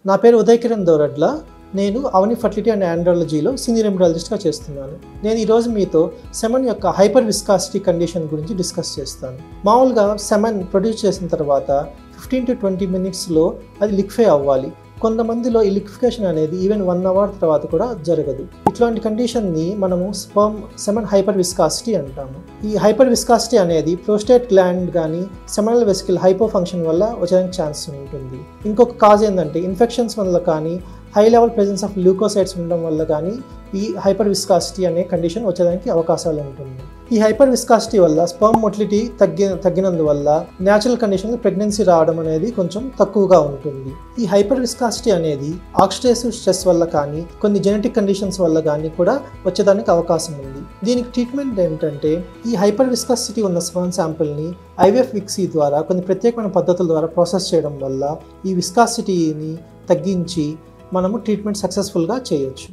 నా పేరు ఉదయ్ కిరణ్ దోరడ్ల. నేను అవని ఫర్టిలిటీ అండ్ ఆండ్రాలజీలో సీనియర్ ఎంబ్రియాలజిస్ట్గా చేస్తున్నాను. నేను ఈరోజు మీతో సెమన్ యొక్క హైపర్ విస్కాసిటీ కండిషన్ గురించి డిస్కస్ చేస్తాను. మామూలుగా సెమన్ ప్రొడ్యూస్ చేసిన తర్వాత 15 to 20 మినిట్స్లో అది లిక్విఫై అవ్వాలి. కొంతమందిలో ఈ లిక్విఫికేషన్ అనేది ఈవెన్ 1 hour తర్వాత కూడా జరగదు. ఇట్లాంటి కండిషన్ని మనము సెమన్ హైపర్ విస్కాసిటీ అంటాము. ఈ హైపర్ విస్కాసిటీ అనేది ప్రోస్టేట్ గ్లాండ్ కానీ సెమినల్ వెసికల్ హైపో ఫంక్షన్ వల్ల వచ్చేదానికి ఛాన్స్ ఉంటుంది. ఇంకొక కాజ్ ఏంటంటే ఇన్ఫెక్షన్స్ వల్ల కానీ high level presence of leucocytes ఉండడం వల్ల కానీ ఈ హైపర్ విస్కాసిటీ అనే కండిషన్ వచ్చేదానికి అవకాశాలు ఉంటుంది. ఈ హైపర్ విస్కాసిటీ వల్ల స్పర్మ్ మొటిలిటీ తగ్గినందువల్ల న్యాచురల్ కండిషన్లో ప్రెగ్నెన్సీ రావడం అనేది కొంచెం తక్కువగా ఉంటుంది. ఈ హైపర్ విస్కాసిటీ అనేది ఆక్సిడేటివ్ స్ట్రెస్ వల్ల కానీ కొన్ని జెనెటిక్ కండిషన్స్ వల్ల కానీ కూడా వచ్చేదానికి అవకాశం ఉంది. దీనికి ట్రీట్మెంట్ ఏంటంటే ఈ హైపర్ విస్కాసిటీ ఉన్న స్పర్మ్ శాంపిల్ని ఐవీఎఫ్ విక్సీ ద్వారా కొన్ని ప్రత్యేకమైన పద్ధతుల ద్వారా ప్రాసెస్ చేయడం వల్ల ఈ విస్కాసిటీని తగ్గించి మనము ట్రీట్మెంట్ సక్సెస్ఫుల్గా చేయొచ్చు.